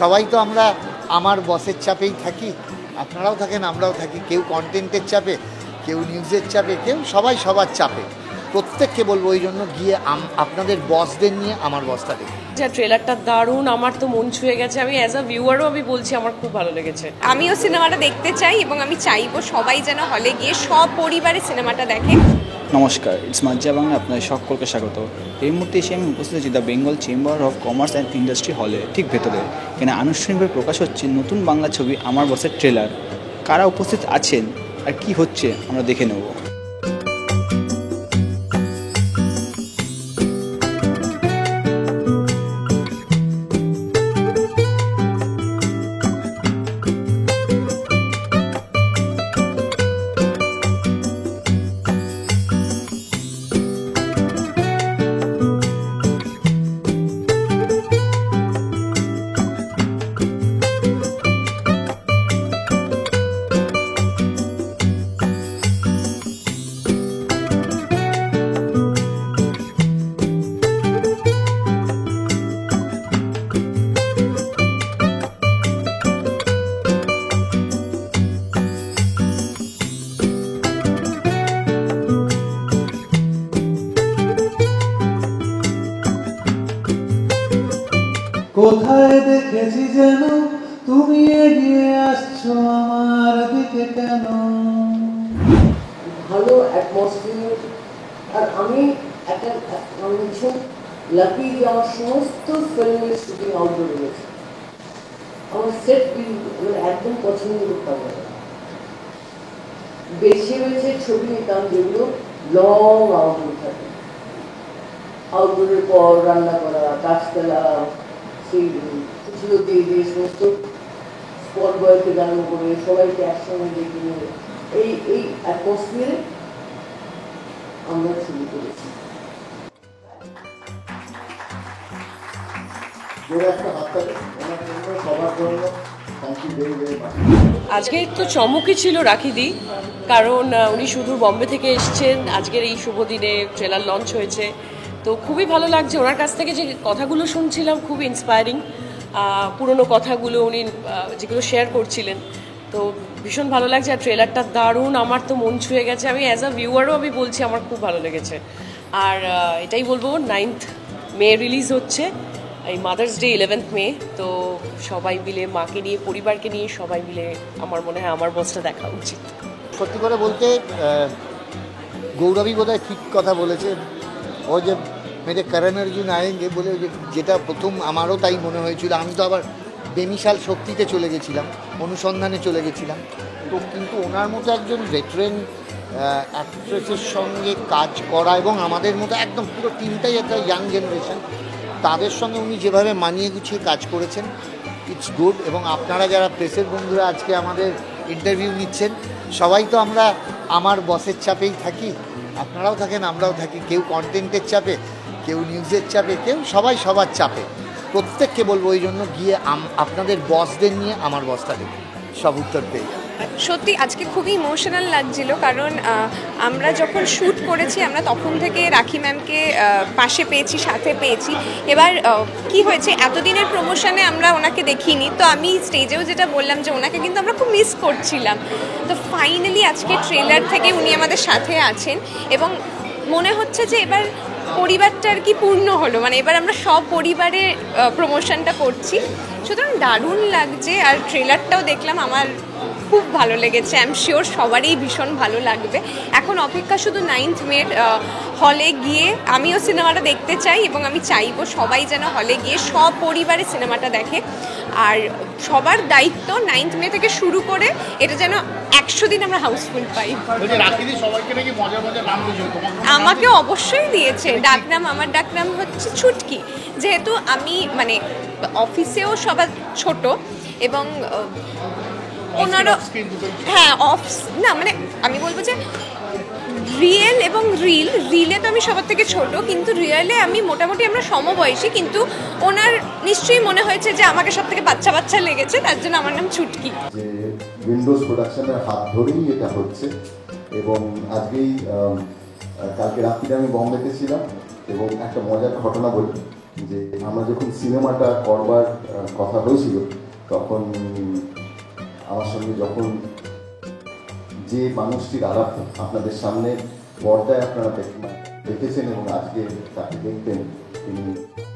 সবাই তো আমরা আমার বসের চাপেই থাকি, আপনারাও থাকেন, আমরাও থাকি। কেউ কন্টেন্টের চাপে, কেউ নিউজের চাপে, কেউ সবাই সবার চাপে। প্রত্যেককে বলবো ওই জন্য গিয়ে আপনাদের বসদের নিয়ে আমার বসটা দেখি। যা ট্রেলারটা দারুণ, আমার তো মন ছুঁয়ে গেছে। আমি অ্যাজ আ ভিউয়ারও আমি বলছি আমার খুব ভালো লেগেছে। আমিও সিনেমাটা দেখতে চাই এবং আমি চাইবো সবাই যেন হলে গিয়ে সব পরিবারে সিনেমাটা দেখে। নমস্কার, ইটস মাজ্জা বাংলা, আপনাদের সকলকে স্বাগত। এই মুহূর্তে এসে আমি উপস্থিত আছি the Bengal chamber of commerce and industry হলে ঠিক ভেতরে। এখানে আনুষ্ঠানিকভাবে প্রকাশ হচ্ছে নতুন বাংলা ছবি আমার বসের ট্রেলার। কারা উপস্থিত আছেন আর কি হচ্ছে আমরা দেখে নেব। কোথায় দেখেছি যেন তুমি এগিয়ে আসছো আমার দিকে কেন। ভালো অ্যাটমসফিয়ার। আর আমি একটা ভীষণ লাকি যে আমার সমস্ত ফিল্মের শুটিং আউটডোরে গেছে। আমার সেট একদম পছন্দ করতাম না, বেছে বেছে ছবি নিতাম যেগুলো লং আউটডোর থাকে। আউটডোরের পর রান্না করা, কাজতলা, সেই খুচরো দিয়ে দিয়ে সমস্ত স্পট বয়কে গান করে সবাইকে একসঙ্গে ডেকে নিয়ে এই অ্যাটমসফিয়ারে আমরা ছবি করেছি। আজকে তো চমকই ছিল রাখিদি, কারণ উনি শুধু বম্বে থেকে এসেছেন। আজকের এই শুভ দিনে ট্রেলার লঞ্চ হয়েছে, তো খুবই ভালো লাগছে। ওনার কাছ থেকে যে কথাগুলো শুনছিলাম খুব ইন্সপায়ারিং, পুরনো কথাগুলো উনি যেগুলো শেয়ার করছিলেন, তো ভীষণ ভালো লাগছে। আর ট্রেলারটা দারুণ, আমার তো মন ছুঁয়ে গেছে। আমি অ্যাজ আ ভিউয়ারও আমি বলছি আমার খুব ভালো লেগেছে। আর এটাই বলবো 9th মে রিলিজ হচ্ছে, এই মাদার্স ডে 11th মে। তো সবাই মিলে, মাকে নিয়ে, পরিবারকে নিয়ে সবাই মিলে আমার মনে হয় আমার বসটা দেখা উচিত। সত্যি করে বলতে গৌরবী বোধহয় ঠিক কথা বলেছে। ও যে মেরে করণ অর্জুন আয়েঙ্গে বলে, যেটা প্রথম আমারও তাই মনে হয়েছিল। আমি তো আবার বেমিশাল শক্তিতে চলে গেছিলাম, অনুসন্ধানে চলে গেছিলাম। তো কিন্তু ওনার মতো একজন ভেটারেন অ্যাক্ট্রেসের সঙ্গে কাজ করা, এবং আমাদের মতো একদম পুরো টিমটাই একটা ইয়াং জেনারেশন, তাদের সঙ্গে উনি যেভাবে মানিয়ে গুছিয়ে কাজ করেছেন, ইটস গুড। এবং আপনারা যারা প্রেসের বন্ধুরা আজকে আমাদের ইন্টারভিউ নিচ্ছেন, সবাই তো আমরা আমার বসের চাপেই থাকি, আপনারাও থাকেন, আমরাও থাকি। কেউ কন্টেন্টের চাপে, কেউ নিউজের চাপে, কেউ সবাই সবার চাপে। প্রত্যেককে বলবো ওই জন্য গিয়ে আপনাদের বসদের নিয়ে আমার বসটা দেখি, সব উত্তর পেয়ে যাবে। সত্যি আজকে খুবই ইমোশনাল লাগছিল, কারণ আমরা যখন শ্যুট করেছি আমরা তখন থেকে রাখি ম্যামকে পাশে পেয়েছি, সাথে পেয়েছি। এবার কি হয়েছে, এতদিনের প্রমোশনে আমরা ওনাকে দেখিনি, তো আমি স্টেজেও যেটা বললাম যে ওনাকে কিন্তু আমরা খুব মিস করছিলাম। তো ফাইনালি আজকে ট্রেলার থেকে উনি আমাদের সাথে আছেন এবং মনে হচ্ছে যে এবার পরিবারটা আর কি পূর্ণ হলো, মানে এবার আমরা সব পরিবারে প্রমোশনটা করছি। সুতরাং দারুণ লাগছে। আর ট্রেলারটাও দেখলাম, আমার খুব ভালো লেগেছে। আই এম শিওর সবারই ভীষণ ভালো লাগবে। এখন অপেক্ষা শুধু 9th মে হলে গিয়ে আমিও সিনেমাটা দেখতে চাই এবং আমি চাইবো সবাই যেন হলে গিয়ে সব পরিবারে সিনেমাটা দেখে। আর সবার দায়িত্ব 9th মে থেকে শুরু করে এটা যেন 100 দিন আমরা হাউসফুল পাই। আমাকে অবশ্যই দিয়েছে ডাকনাম। আমার ডাকনাম হচ্ছে ছুটকি, যেহেতু আমি মানে অফিসেও সবার ছোট এবং ওনারও, হ্যাঁ অফ না, মানে আমি বলবো যে রিয়েল এবং রিলে তো আমি সবার থেকে ছোট, কিন্তু রিয়েলে আমি মোটামুটি আমরা সমবয়সী। কিন্তু ওনার নিশ্চয়ই মনে হয়েছে যে আমাকে সব থেকে বাচ্চা বাচ্চা লেগেছে, তার জন্য আমার নাম ছুটকি। যে উইন্ডোজ প্রোডাকশনের হাত ধরেই এটা হচ্ছে। এবং আজকেই কালকে রাত্রিরে আমি বম্বেতে ছিলাম এবং একটা মজার ঘটনা বলি। যে আমরা যখন সিনেমাটা করবার কথা হয়েছিল তখন আমার সঙ্গে যখন যে মানুষটির আলাপ আপনাদের সামনে পর্দায় আপনারা দেখেছেন এবং আজকে তাকে দেখবেন,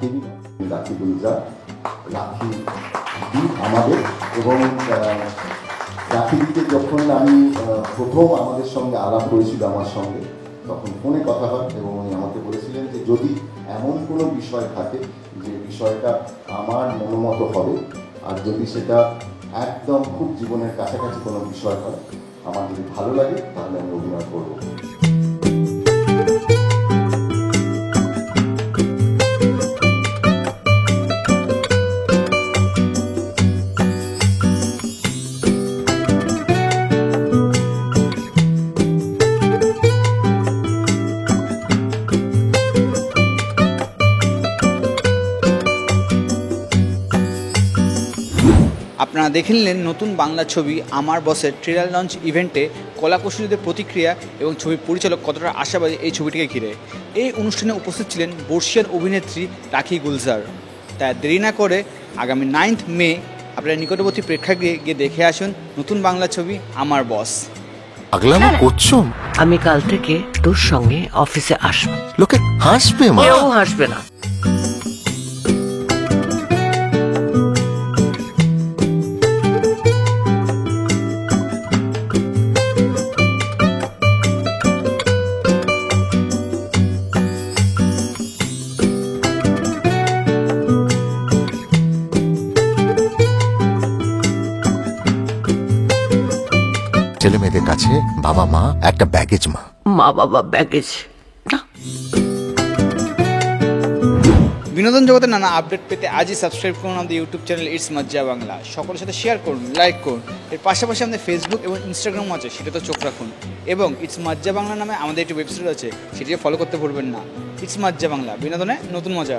তিনি রাখি গুলজার। রাখি দি আমাদের, এবং রাখি দিতে যখন আমি প্রথম আমাদের সঙ্গে আলাপ হয়েছিল আমার সঙ্গে, তখন ফোনে কথা হয় এবং উনি আমাকে বলেছিলেন যে যদি এমন কোনো বিষয় থাকে যে বিষয়টা আমার মনোমত হবে, আর যদি সেটা একদম খুব জীবনের কাছাকাছি কোনো বিষয় হয়, আমার যদি ভালো লাগে তাহলে আমি অভিনয় করবো। আপনারা দেখে নিলেন নতুন বাংলা ছবি আমার বসের ট্রেলার লঞ্চ ইভেন্টে কলাকুশলীদের প্রতিক্রিয়া এবং ছবির পরিচালক কতটা আশাবাদী এই ছবিটিকে ঘিরে। এই অনুষ্ঠানে উপস্থিত ছিলেন বর্ষিয়ান অভিনেত্রী রাখি গুলজার। তাই দেরি না করে আগামী 9 মে আপনারা নিকটবর্তী প্রেক্ষাগৃহে গিয়ে দেখে আসুন নতুন বাংলা ছবি আমার বস। পাগলামো করছো? আমি কাল থেকে তোর সঙ্গে অফিসে আসবো। লোকে হাসবে মা। কেউ হাসবে না। ছেলে মেয়েদের কাছে বাবা মা একটা ব্যাগেজ মা। মা বাবা ব্যাগেজ না। বিনোদন জগতের নানা আপডেট পেতে আজই সাবস্ক্রাইব করুন আমাদের ইউটিউব চ্যানেল ইটস মজ্জা বাংলা। সকলের সাথে শেয়ার করুন, লাইক করুন। এর পাশাপাশি আমাদের ফেসবুক এবং ইনস্টাগ্রাম আছে, সেটাতে চোখ রাখুন। এবং ইটস মজ্জা বাংলা নামে আমাদের একটি ওয়েবসাইট আছে, সেটিকে ফলো করতে ভুলবেন না। ইটস মজ্জা বাংলা, বিনোদনে নতুন মজা।